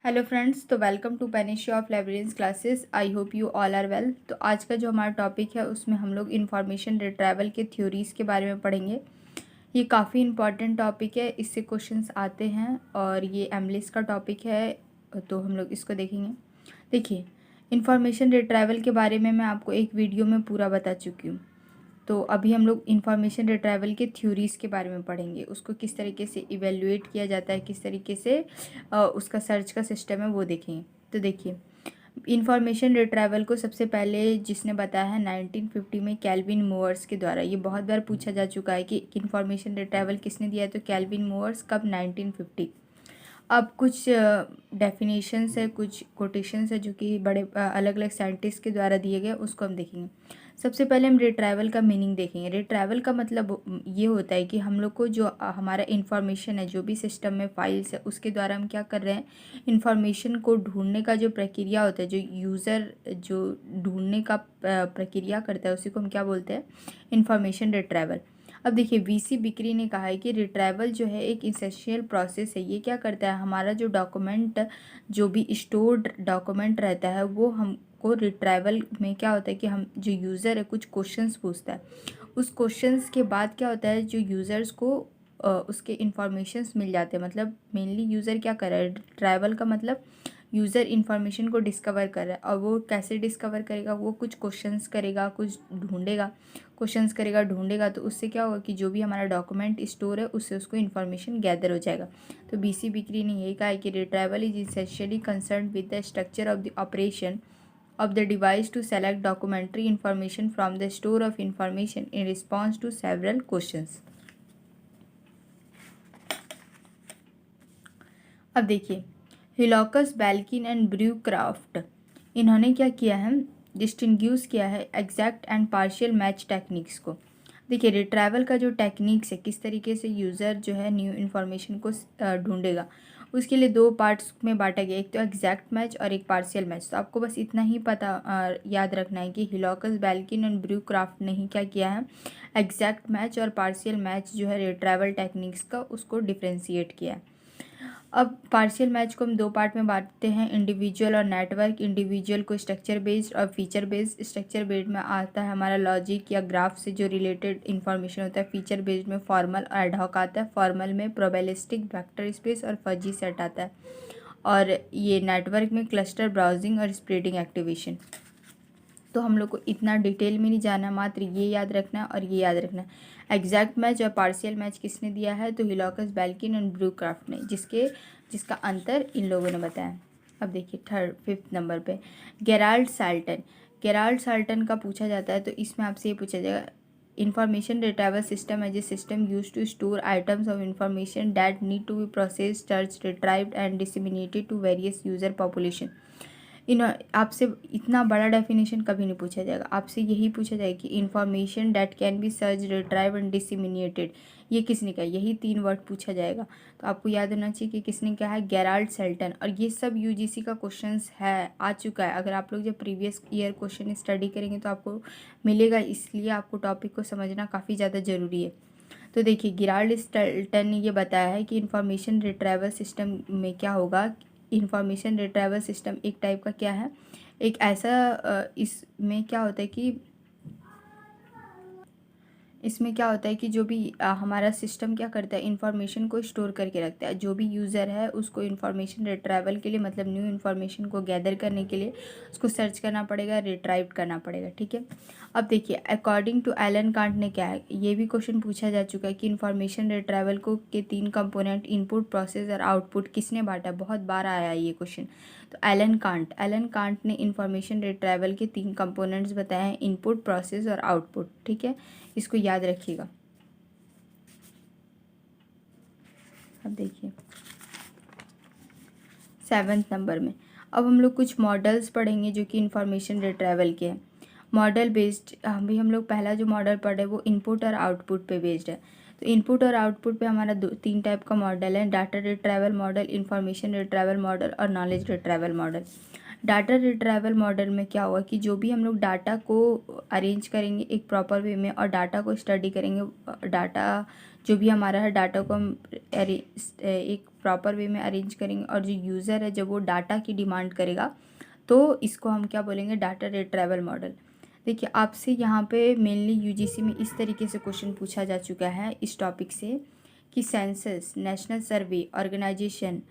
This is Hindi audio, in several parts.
हेलो फ्रेंड्स, तो welcome to panacea of librarians classes. I hope you all are well. तो आज का जो हमारा टॉपिक है उसमें हम लोग इंफॉर्मेशन रिट्रैवल के थ्योरीज़ के बारे में पढ़ेंगे। ये काफ़ी इंपॉर्टेंट टॉपिक है, इससे क्वेश्चंस आते हैं और ये एमलिस का टॉपिक है, तो हम लोग इसको देखेंगे। देखिए, इंफॉर्मेशन रिट्रैवल के बारे में मैं आपको एक वीडियो में पूरा बता चुकी हूँ। तो अभी हम लोग इंफॉर्मेशन रिट्रैवल के थ्योरीज़ के बारे में पढ़ेंगे, उसको किस तरीके से इवेल्युएट किया जाता है, किस तरीके से उसका सर्च का सिस्टम है वो देखेंगे। तो देखिए, इंफॉर्मेशन रिट्रैवल को सबसे पहले जिसने बताया है 1950 में कैल्विन मूअर्स के द्वारा। ये बहुत बार पूछा जा चुका है कि इंफॉर्मेशन रिट्रैवल किसने दिया है, तो कैल्विन मूअर्स। कब? 1950। अब कुछ डेफिनेशंस है, कुछ कोटेशंस है जो कि बड़े अलग अलग साइंटिस्ट के द्वारा दिए गए, उसको हम देखेंगे। सबसे पहले हम रिट्रैवल का मीनिंग देखेंगे। रिट्रैवल का मतलब ये होता है कि हम लोग को जो हमारा इंफॉर्मेशन है, जो भी सिस्टम में फाइल्स है, उसके द्वारा हम क्या कर रहे हैं, इंफॉर्मेशन को ढूंढने का जो प्रक्रिया होता है, जो यूज़र जो ढूंढने का प्रक्रिया करता है, उसी को हम क्या बोलते हैं, इंफॉर्मेशन रिट्रैवल। अब देखिए, वीसी बिक्री ने कहा है कि रिट्रैवल जो है एक इसेंशियल प्रोसेस है। ये क्या करता है, हमारा जो डॉक्यूमेंट, जो भी स्टोर्ड डॉक्यूमेंट रहता है, वो हमको रिट्रैवल में क्या होता है कि हम जो यूज़र है कुछ क्वेश्चंस पूछता है, उस क्वेश्चंस के बाद क्या होता है, जो यूज़र्स को उसके इंफॉर्मेशंस मिल जाते हैं। मतलब मेनली यूज़र क्या कर रहा है, रिट्रैवल का मतलब यूज़र इन्फॉर्मेशन को डिस्कवर कर रहा है। और वो कैसे डिस्कवर करेगा, वो कुछ क्वेश्चंस करेगा, कुछ ढूंढेगा, क्वेश्चंस करेगा, ढूंढेगा, तो उससे क्या होगा कि जो भी हमारा डॉक्यूमेंट स्टोर है उससे उसको इन्फॉर्मेशन गैदर हो जाएगा। तो बीसी बिक्री ने यही कहा है कि retrieval is essentially concern with the structure of the operation of the device to select documentary information from the store of information in response to several questions. अब देखिए, हिलॉकस, बेल्किन एंड ब्रूक्राफ्ट, इन्होंने क्या किया है, डिस्टिंग्यूश किया है exact and partial match techniques को। देखिए, रिट्रैवल का जो टेक्निक्स है, किस तरीके से यूज़र जो है न्यू इन्फॉर्मेशन को ढूंढेगा, उसके लिए दो पार्ट्स में बांटा गया, एक तो एग्जैक्ट मैच और एक पार्शियल मैच। तो आपको बस इतना ही पता याद रखना है कि हिलॉकस, बेल्किन एंड ब्रूक्राफ्ट ने ही क्या किया है, एग्जैक्ट मैच और पार्शियल मैच जो है रिट्रैवल टेक्निक्स का, उसको डिफ्रेंशिएट किया है। अब पार्शियल मैच को हम दो पार्ट में बांटते हैं, इंडिविजुअल और नेटवर्क। इंडिविजुअल को स्ट्रक्चर बेस्ड और फीचर बेस्ड। स्ट्रक्चर बेस्ड में आता है हमारा लॉजिक या ग्राफ से जो रिलेटेड इन्फॉर्मेशन होता है। फीचर बेस्ड में फॉर्मल और एडहॉक आता है। फॉर्मल में प्रोबेबिलिस्टिक, वेक्टर स्पेस और फजी सेट आता है। और ये नेटवर्क में क्लस्टर, ब्राउजिंग और स्प्रेडिंग एक्टिवेशन। तो हम लोग को इतना डिटेल में नहीं जाना, मात्र ये याद रखना है और ये याद रखना है। एग्जैक्ट मैच और पार्शियल मैच किसने दिया है, तो हिलॉकस, बेल्किन और ब्रूक्राफ्ट ने, जिसका अंतर इन लोगों ने बताया। अब देखिए, फिफ्थ नंबर पे गेराल्ड साल्टन। गेराल्ड साल्टन का पूछा जाता है, तो इसमें आपसे ये पूछा जाएगा, इंफॉर्मेशन रिट्राइवल सिस्टम है, जिस system use to store items of information that need to be processed, search, retrieved and disseminated to various user population. इन आपसे इतना बड़ा डेफिनेशन कभी नहीं पूछा जाएगा, आपसे यही पूछा जाएगा कि information that can be search, retrieve and disseminated, ये किसने कहा, यही तीन वर्ड पूछा जाएगा। तो आपको याद होना चाहिए कि किसने कहा है, गेराल्ड सेल्टन। और ये सब यूजीसी का क्वेश्चंस है, आ चुका है। अगर आप लोग जब प्रीवियस ईयर क्वेश्चन स्टडी करेंगे तो आपको मिलेगा, इसलिए आपको टॉपिक को समझना काफ़ी ज़्यादा ज़रूरी है। तो देखिए, गेराल्ड सेल्टन ने ये बताया है कि इंफॉर्मेशन रिट्राइवल सिस्टम में क्या होगा, इंफॉर्मेशन रिट्राइवल सिस्टम एक टाइप का क्या है, एक ऐसा इसमें क्या होता है कि इसमें क्या होता है कि जो भी हमारा सिस्टम क्या करता है, इन्फॉर्मेशन को स्टोर करके रखता है। जो भी यूज़र है उसको इन्फॉर्मेशन रिट्राइवल के लिए, मतलब न्यू इन्फॉर्मेशन को गैदर करने के लिए उसको सर्च करना पड़ेगा, रिट्राइव करना पड़ेगा। ठीक है। अब देखिए, अकॉर्डिंग टू एलन कांट ने क्या है, ये भी क्वेश्चन पूछा जा चुका है कि इन्फॉर्मेशन रिट्राइवल को के तीन कंपोनेंट, इनपुट, प्रोसेस और आउटपुट, किसने बांटा। बहुत बार आया है ये क्वेश्चन। तो एलन कांट ने इन्फॉर्मेशन रिट्राइवल के तीन कंपोनेंट्स बताए हैं, इनपुट, प्रोसेस और आउटपुट। ठीक है, इसको याद रखिएगा। अब देखिए, सेवन्थ नंबर में अब हम लोग कुछ मॉडल्स पढ़ेंगे जो कि इंफॉर्मेशन रिट्राइवल के हैं। मॉडल बेस्ड, अभी हम लोग पहला जो मॉडल पढ़े वो इनपुट और आउटपुट पे बेस्ड है। तो इनपुट और आउटपुट पे हमारा तीन टाइप का मॉडल है, data retrieval model, information retrieval model और knowledge retrieval model. Data retrieval model में क्या होगा कि जो भी हम लोग डाटा को अरेंज करेंगे एक प्रॉपर वे में और डाटा को स्टडी करेंगे, डाटा जो भी हमारा है, डाटा को हम एक प्रॉपर वे में अरेंज करेंगे, और जो यूज़र है जब वो डाटा की डिमांड करेगा तो इसको हम क्या बोलेंगे, डाटा रिट्राइवल मॉडल। देखिए आपसे यहाँ पे मेनली यूजीसी में इस तरीके से क्वेश्चन पूछा जा चुका है इस टॉपिक से कि सेंसस, नेशनल सर्वे ऑर्गेनाइजेशन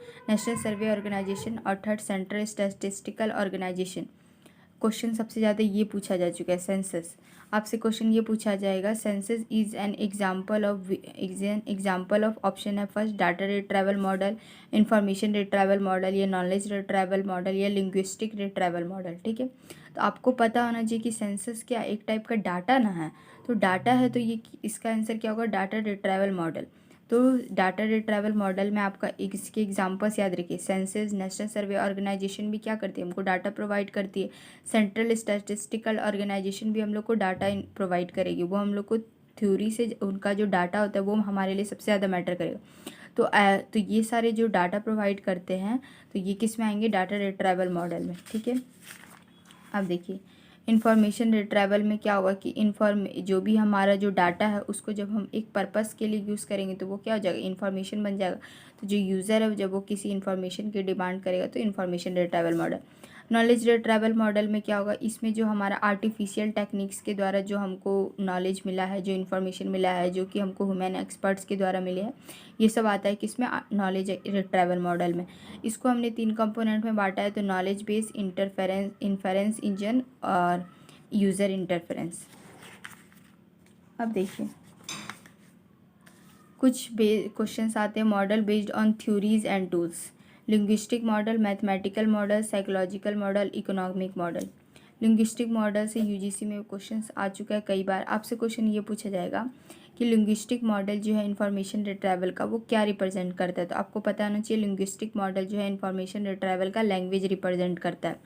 और third central statistical organisation. Question सबसे ज़्यादा ये पूछा जा चुका है सेंसस। आपसे क्वेश्चन ये पूछा जाएगा, census is an example of option है first data retrieval model, information retrieval model, या नॉलेज रिट्राइवल मॉडल, या लिंग्विस्टिक रिट्राइवल मॉडल। ठीक है, तो आपको पता होना चाहिए कि सेंसस क्या एक टाइप का डाटा ना है, तो डाटा है तो ये इसका आंसर क्या होगा, डाटा रिट्राइवल मॉडल। तो डाटा रिट्राइवल मॉडल में आपका इसके एग्जांपल्स याद रखिए, सेंसस, नेशनल सर्वे ऑर्गेनाइजेशन भी क्या करती है, हमको डाटा प्रोवाइड करती है। सेंट्रल स्टैटिस्टिकल ऑर्गेनाइजेशन भी हम लोग को डाटा प्रोवाइड करेगी, वो हम लोग को थ्योरी से उनका जो डाटा होता है वो हमारे लिए सबसे ज़्यादा मैटर करेगा। तो ये सारे जो डाटा प्रोवाइड करते हैं तो ये किस में आएंगे, डाटा रिट्राइवल मॉडल में। ठीक है, अब देखिए इन्फॉर्मेशन रिट्राइवल में क्या होगा कि जो भी हमारा जो डाटा है उसको जब हम एक पर्पस के लिए यूज़ करेंगे तो वो क्या हो जाएगा, इन्फॉर्मेशन बन जाएगा। तो जो यूज़र है जब वो किसी इन्फॉर्मेशन की डिमांड करेगा तो information retrieval model. Knowledge retrieval model में क्या होगा, इसमें जो हमारा आर्टिफिशियल टेक्निक्स के द्वारा जो हमको नॉलेज मिला है, जो इन्फॉर्मेशन मिला है, जो कि हमको ह्यूमन एक्सपर्ट्स के द्वारा मिले हैं, ये सब आता है किसमें, नॉलेज रिट्राइवल मॉडल में। इसको हमने 3 कंपोनेंट में बांटा है, तो नॉलेज बेस, इन्फेरेंस इंजन और यूज़र इंटरफेरेंस। अब देखिए कुछ क्वेश्चंस आते हैं, model based on theories and tools, linguistic model, mathematical model, psychological model, economic model. Linguistic model से यूजीसी में क्वेश्चंस आ चुका है कई बार। आपसे क्वेश्चन ये पूछा जाएगा कि लिंग्विस्टिक मॉडल जो है इन्फॉर्मेशन रिट्राइवल का वो क्या रिप्रेजेंट करता है, तो आपको पता होना चाहिए लिंग्विस्टिक मॉडल जो है इन्फॉर्मेशन रिट्राइवल का लैंग्वेज रिप्रेजेंट करता है।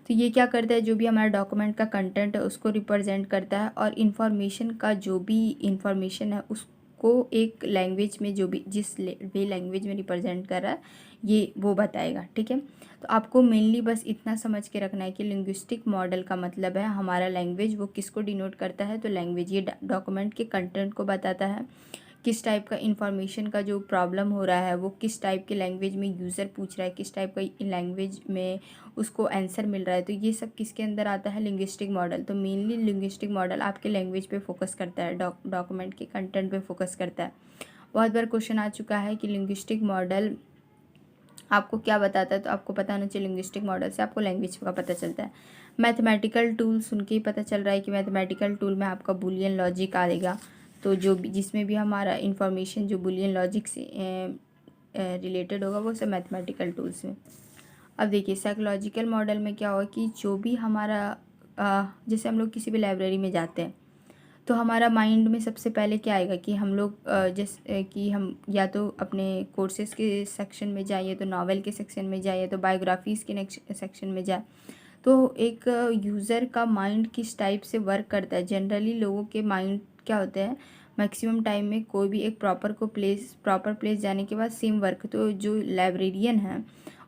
तो ये क्या करता है, जो भी हमारा डॉक्यूमेंट का कंटेंट है उसको रिप्रेजेंट करता है, और इन्फॉर्मेशन का जो भी इन्फॉर्मेशन है उसको एक लैंग्वेज में जो भी जिस वे लैंग्वेज में रिप्रेजेंट कर रहा है ये वो बताएगा। ठीक है, तो आपको मेनली बस इतना समझ के रखना है कि लिंग्विस्टिक मॉडल का मतलब है हमारा लैंग्वेज वो किसको डिनोट करता है, तो लैंग्वेज ये डॉक्यूमेंट के कंटेंट को बताता है, किस टाइप का इन्फॉर्मेशन का जो प्रॉब्लम हो रहा है वो किस टाइप के लैंग्वेज में यूज़र पूछ रहा है, किस टाइप का लैंग्वेज में उसको आंसर मिल रहा है, तो ये सब किसके अंदर आता है, लिंग्विस्टिक मॉडल। तो मेनली लिंग्विस्टिक मॉडल आपके लैंग्वेज पे फोकस करता है, डॉक्यूमेंट के कंटेंट पे फोकस करता है। बहुत बार क्वेश्चन आ चुका है कि लिंग्विस्टिक मॉडल आपको क्या बताता है, तो आपको पता होना चाहिए लिंग्विस्टिक मॉडल से आपको लैंग्वेज का पता चलता है। मैथमेटिकल टूल सुन के ही पता चल रहा है कि मैथमेटिकल टूल में आपका बूलियन लॉजिक आएगा, तो जो भी जिसमें भी हमारा इन्फॉर्मेशन जो बूलियन लॉजिक से रिलेटेड होगा वो सब मैथमेटिकल टूल्स में। अब देखिए साइकोलॉजिकल मॉडल में क्या होगा कि जो भी हमारा जैसे हम लोग किसी भी लाइब्रेरी में जाते हैं तो हमारा माइंड में सबसे पहले क्या आएगा कि हम लोग जैसे कि हम या तो अपने कोर्सेज़ के सेक्शन में जाए, तो नावल के सेक्शन में जाए, तो बायोग्राफीज़ के सेक्शन में जाए, तो एक यूज़र का माइंड किस टाइप से वर्क करता है। जनरली लोगों के माइंड क्या होते हैं, मैक्सिमम टाइम में कोई भी एक प्रॉपर प्लेस जाने के बाद सेम वर्क, तो जो लाइब्रेरियन है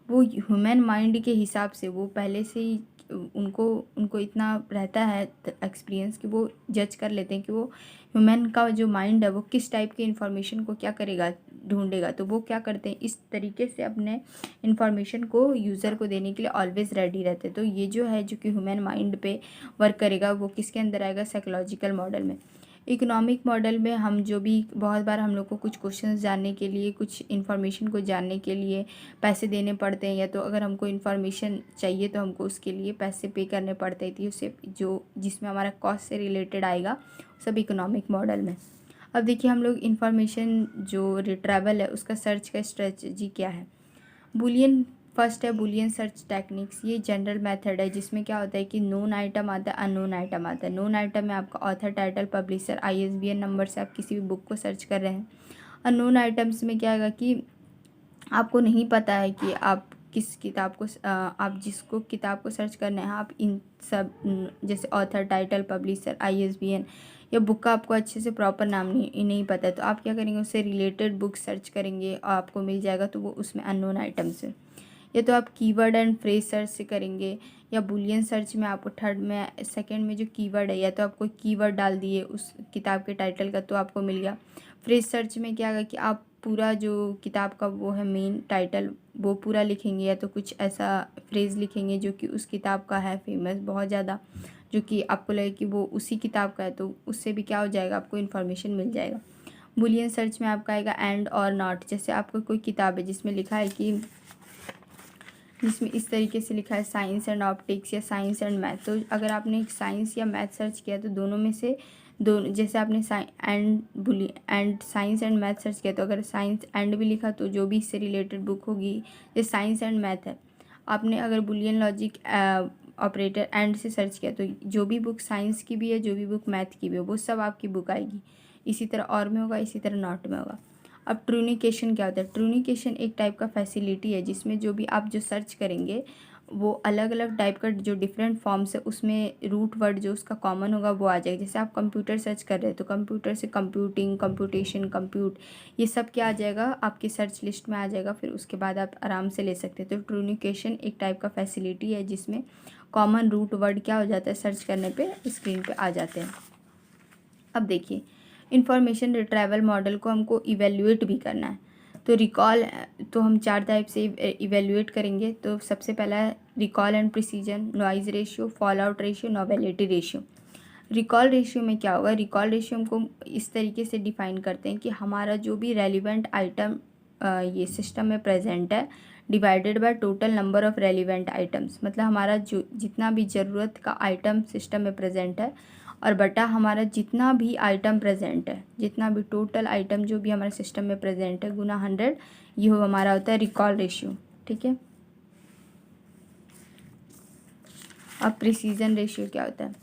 वो ह्यूमन माइंड के हिसाब से वो पहले से ही उनको इतना रहता है एक्सपीरियंस कि वो जज कर लेते हैं कि वो ह्यूमन का जो माइंड है वो किस टाइप के इन्फॉर्मेशन को क्या करेगा, ढूंढेगा। तो वो क्या करते हैं, इस तरीके से अपने इन्फॉर्मेशन को यूज़र को देने के लिए ऑलवेज़ रेडी रहते हैं। तो ये जो है जो कि ह्यूमन माइंड पे वर्क करेगा वो किसके अंदर आएगा, साइकोलॉजिकल मॉडल में। इकोनॉमिक मॉडल में हम जो भी बहुत बार हम लोग को कुछ क्वेश्चंस जानने के लिए, कुछ इन्फॉर्मेशन को जानने के लिए पैसे देने पड़ते हैं, या तो अगर हमको इन्फॉर्मेशन चाहिए तो हमको उसके लिए पैसे पे करने पड़ते हैं, तो उससे जो जिसमें हमारा कॉस्ट से रिलेटेड आएगा सब इकोनॉमिक मॉडल में। अब देखिए हम लोग इन्फॉर्मेशन जो रिट्राइवल है उसका सर्च का स्ट्रेटजी क्या है। बूलियन फर्स्ट है बूलियन सर्च टेक्निक्स, ये जनरल मेथड है जिसमें क्या होता है कि नोन आइटम आता है, अननोन आइटम आता है। नोन आइटम में आपका author, title, publisher, ISBN number से आप किसी भी बुक को सर्च कर रहे हैं। अननोन आइटम्स में क्या आएगा कि आपको नहीं पता है कि आप किस किताब को आप जिसको किताब को सर्च करना है आप इन सब जैसे ऑथर, टाइटल, पब्लिशर, ISBN या बुक का आपको अच्छे से प्रॉपर नाम नहीं पता है, तो आप क्या करेंगे, उससे रिलेटेड बुक सर्च करेंगे और आपको मिल जाएगा, तो वो उसमें अननोन आइटम्स है। या तो आप कीवर्ड एंड फ्रेज सर्च से करेंगे, या बूलियन सर्च में आपको थर्ड में सेकंड में जो कीवर्ड है, या तो आप कोई कीवर्ड डाल दिए उस किताब के टाइटल का तो आपको मिल गया। फ्रेज सर्च में क्या होगा कि आप पूरा जो किताब का वो है मेन टाइटल वो पूरा लिखेंगे, या तो कुछ ऐसा फ्रेज़ लिखेंगे जो कि उस किताब का है फेमस बहुत ज़्यादा, जो कि आपको लगे कि वो उसी किताब का है, तो उससे भी क्या हो जाएगा, आपको इन्फॉर्मेशन मिल जाएगा। बूलियन सर्च में आपका आएगा एंड और नॉट। जैसे आपको कोई किताब है जिसमें लिखा है कि, जिसमें इस तरीके से लिखा है साइंस एंड ऑप्टिक्स या साइंस एंड मैथ, तो अगर आपने साइंस या मैथ सर्च किया तो दोनों में से दोनों, जैसे आपने and science and math search किया, तो अगर साइंस एंड भी लिखा तो जो भी इससे रिलेटेड बुक होगी, जैसे साइंस एंड मैथ है, आपने अगर बुलियन लॉजिक ऑपरेटर एंड से सर्च किया तो जो भी बुक साइंस की भी है, जो भी बुक मैथ की भी हो, वो सब आपकी बुक आएगी। इसी तरह और में होगा, इसी तरह नॉट में होगा। अब ट्रूनिकेशन क्या होता है? ट्रूनिकेशन एक टाइप का फैसिलिटी है जिसमें जो भी आप जो सर्च करेंगे वो अलग अलग टाइप का जो डिफरेंट फॉर्म्स है उसमें रूट वर्ड जो उसका कॉमन होगा वो आ जाएगा। जैसे आप कंप्यूटर सर्च कर रहे हैं तो कंप्यूटर से कंप्यूटिंग, कंप्यूटेशन, कंप्यूट, ये सब क्या आ जाएगा, आपकी सर्च लिस्ट में आ जाएगा। फिर उसके बाद आप आराम से ले सकते हैं। तो ट्रूनिकेशन एक टाइप का फैसिलिटी है जिसमें कॉमन रूट वर्ड क्या हो जाता है, सर्च करने पे स्क्रीन पे आ जाते हैं। अब देखिए, इंफॉर्मेशन रिट्राइवल मॉडल को हमको इवेल्युएट भी करना है। तो रिकॉल, तो हम 4 टाइप से इवेल्युएट करेंगे। तो सबसे पहला है recall and precision, noise ratio, fall out ratio, novelty ratio. Recall ratio में क्या होगा, रिकॉल रेशियो हमको इस तरीके से डिफाइन करते हैं कि हमारा जो भी रेलिवेंट आइटम ये सिस्टम में प्रेजेंट है divided by total number of relevant items, मतलब हमारा जो जितना भी ज़रूरत का आइटम सिस्टम में प्रेजेंट है और बटा हमारा जितना भी आइटम प्रेजेंट है, जितना भी टोटल आइटम जो भी हमारे सिस्टम में प्रेजेंट है गुना 100, ये हमारा होता है रिकॉल रेशियो। ठीक है। अब प्रिसीजन रेशियो क्या होता है?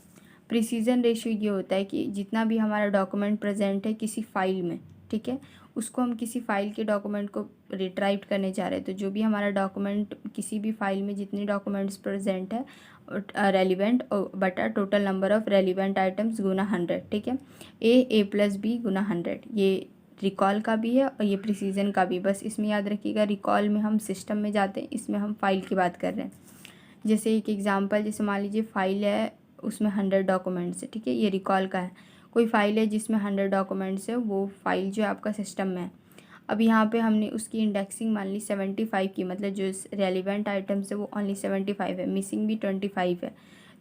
प्रिसीजन रेशियो ये होता है कि जितना भी हमारा डॉक्यूमेंट प्रेजेंट है किसी फाइल में, ठीक है, उसको हम किसी फाइल के डॉक्यूमेंट को रिट्राइव करने जा रहे हैं, तो जो भी हमारा डॉक्यूमेंट किसी भी फाइल में जितने डॉक्यूमेंट्स प्रेजेंट है रेलिवेंट बटा total number of relevant items गुना 100। ठीक है, ए प्लस बी गुना 100, ये रिकॉल का भी है और ये प्रिसीजन का भी। बस इसमें याद रखिएगा, रिकॉल में हम सिस्टम में जाते हैं, इसमें हम फाइल की बात कर रहे हैं। जैसे एक एग्जांपल, जैसे मान लीजिए फाइल है उसमें 100 डॉक्यूमेंट्स है, ठीक है, ये रिकॉल का है। कोई फाइल है जिसमें 100 डॉक्यूमेंट्स है, वो फाइल जो है आपका सिस्टम में है। अब यहाँ पे हमने उसकी इंडेक्सिंग मान ली 75 की, मतलब जो रेलिवेंट आइटम्स है वो ओनली 75 है, मिसिंग भी 25 है।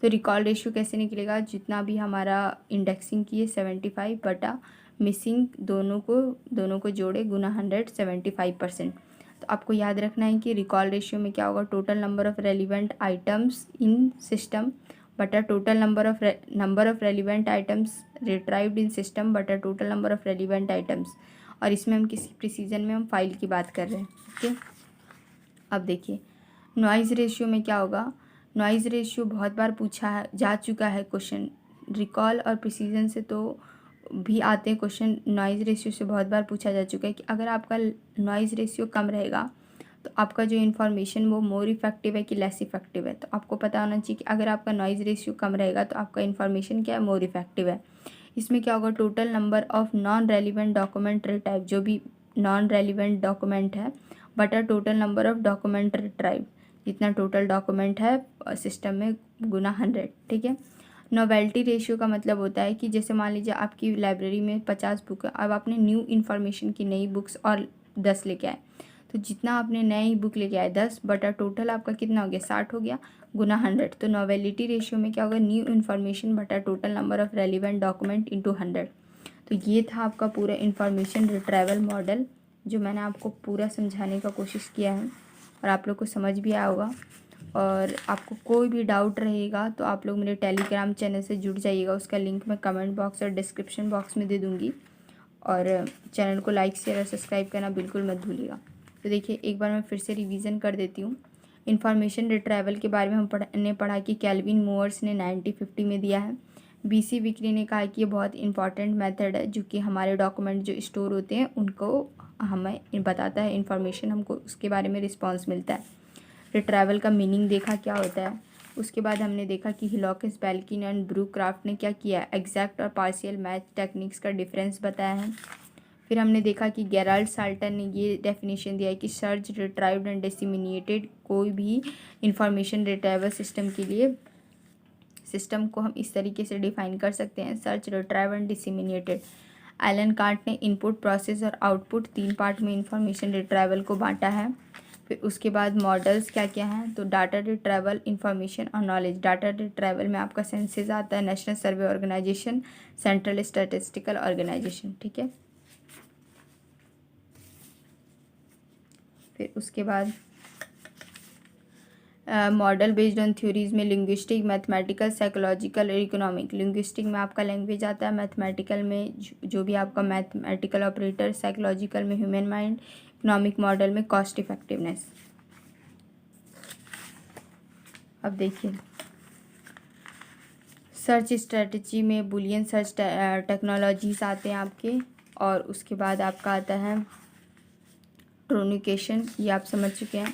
तो रिकॉल रेशियो कैसे निकलेगा, जितना भी हमारा इंडेक्सिंग की है 75 बटा मिसिंग दोनों को जोड़े गुना 100, 75%। तो आपको याद रखना है कि रिकॉल रेशियो में क्या होगा, total number of relevant items in system बटा total number of relevant items retrieved in system बटा total number of relevant items. और इसमें हम किसी प्रिसीजन में हम फाइल की बात कर रहे हैं। ओके, अब देखिए नॉइज़ रेशियो में क्या होगा। नॉइज़ रेशियो बहुत बार पूछा जा चुका है क्वेश्चन, रिकॉल और प्रिसीजन से तो भी आते हैं क्वेश्चन। नॉइज़ रेशियो से बहुत बार पूछा जा चुका है कि अगर आपका नॉइज़ रेशियो कम रहेगा तो आपका जो इन्फॉर्मेशन वो मोर इफेक्टिव है कि लेस इफेक्टिव है। तो आपको पता होना चाहिए कि अगर आपका नॉइज़ रेशियो कम रहेगा तो आपका इन्फॉर्मेशन क्या है, मोर इफेक्टिव है। इसमें क्या होगा, total number of non relevant document retrieve, जो भी नॉन रेलिवेंट डॉक्यूमेंट है बटा total number of document retrieve, जितना टोटल डॉक्यूमेंट है सिस्टम में गुना 100। ठीक है। नोवेल्टी रेशियो का मतलब होता है कि जैसे मान लीजिए आपकी लाइब्रेरी में 50 बुक है, अब आपने न्यू इन्फॉर्मेशन की नई बुक्स और 10 लेके आए, तो जितना आपने नई बुक लेके आए 10 बटा टोटल आपका कितना हो गया, 60 हो गया गुना 100। तो नोवेलिटी रेशियो में क्या होगा, न्यू इन्फॉर्मेशन बटा total number of relevant document into 100। तो ये था आपका पूरा इन्फॉर्मेशन रिट्राइवल मॉडल, जो मैंने आपको पूरा समझाने का कोशिश किया है और आप लोग को समझ भी आया होगा। और आपको कोई भी डाउट रहेगा तो आप लोग मेरे टेलीग्राम चैनल से जुड़ जाइएगा, उसका लिंक मैं कमेंट बॉक्स और डिस्क्रिप्शन बॉक्स में दे दूँगी। और चैनल को लाइक शेयर और सब्सक्राइब करना बिल्कुल मत भूलिएगा। तो देखिए एक बार मैं फिर से रिवीजन कर देती हूँ। इन्फॉर्मेशन रिट्राइवल के बारे में हमने पढ़ा कि कैल्विन मूवर्स ने 1950 में दिया है। बीसी विक्री ने कहा कि ये बहुत इंपॉर्टेंट मेथड है जो कि हमारे डॉक्यूमेंट जो स्टोर होते हैं उनको हमें बताता है, इन्फॉर्मेशन हमको उसके बारे में रिस्पॉन्स मिलता है। रिट्राइवल का मीनिंग देखा क्या होता है। उसके बाद हमने देखा कि हिलॉकिस, बेल्किन एंड ब्रूक्राफ्ट ने क्या किया, एग्जैक्ट और पार्शियल मैच टेक्निक्स का डिफरेंस बताया है। फिर हमने देखा कि गेराल्ड साल्टन ने ये डेफिनेशन दिया है कि सर्च, रिट्राइव्ड एंड डिसेमिनेटेड, कोई भी इंफॉर्मेशन रिट्राइवल सिस्टम के लिए सिस्टम को हम इस तरीके से डिफाइन कर सकते हैं, search, retrieve and disseminated Allen Kent ने इनपुट, प्रोसेस और आउटपुट 3 पार्ट में इंफॉर्मेशन रिट्राइवल को बांटा है। फिर उसके बाद मॉडल्स क्या क्या हैं, तो डाटा रिट्राइवल, इंफॉर्मेशन और नॉलेज। डाटा रिट्राइवल में आपका सेंसस आता है, national survey organisation, central statistical organisation, ठीक है। फिर उसके बाद मॉडल बेस्ड ऑन थ्योरीज में लिंग्विस्टिक, मैथमेटिकल, साइकोलॉजिकल और इकोनॉमिक। लिंग्विस्टिक में आपका लैंग्वेज आता है, मैथमेटिकल में जो भी आपका मैथमेटिकल ऑपरेटर, साइकोलॉजिकल में ह्यूमन माइंड, इकोनॉमिक मॉडल में कॉस्ट इफेक्टिवनेस। अब देखिए सर्च स्ट्रेटजी में बुलियन सर्च टेक्नोलॉजीज आते हैं आपके, और उसके बाद आपका आता है ट्रोनिकेशन, ये आप समझ चुके हैं।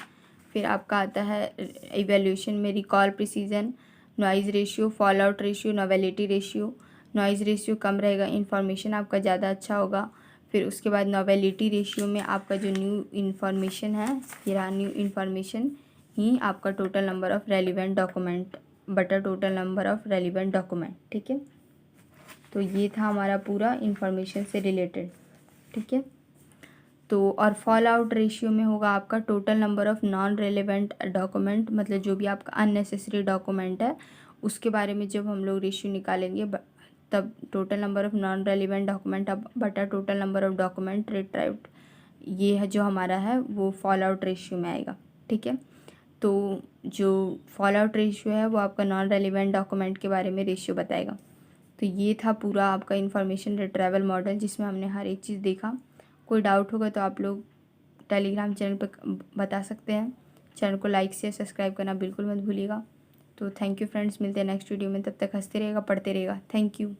फिर आपका आता है इवैल्यूएशन में recall precision, noise ratio, fall out ratio, novelty ratio. Noise ratio कम रहेगा, इन्फॉर्मेशन आपका ज़्यादा अच्छा होगा। फिर उसके बाद नोवेलिटी रेशियो में आपका जो न्यू इन्फॉर्मेशन है, ये न्यू इन्फॉर्मेशन ही आपका total number of relevant document बटा total number of relevant document, ठीक है। तो ये था हमारा पूरा इन्फॉर्मेशन से रिलेटेड, ठीक है। तो और फॉल आउट रेशियो में होगा आपका total number of non relevant document, मतलब जो भी आपका अननेसेसरी डॉक्यूमेंट है उसके बारे में जब हम लोग रेशियो निकालेंगे तब total number of non relevant document अब बटा टोटल नंबर ऑफ़ डॉक्यूमेंट रिट्राइव्ड, ये है जो हमारा है वो फॉल आउट रेशियो में आएगा, ठीक है। तो जो फॉल आउट रेशियो है वो आपका नॉन रेलिवेंट डॉक्यूमेंट के बारे में रेशियो बताएगा। तो ये था पूरा आपका इन्फॉर्मेशन रिट्राइवल मॉडल, जिसमें हमने हर एक चीज़ देखा। कोई डाउट होगा तो आप लोग टेलीग्राम चैनल पर बता सकते हैं। चैनल को लाइक शेयर सब्सक्राइब करना बिल्कुल मत भूलिएगा। तो थैंक यू फ्रेंड्स, मिलते हैं नेक्स्ट वीडियो में। तब तक हंसते रहेगा, पढ़ते रहेगा। Thank you.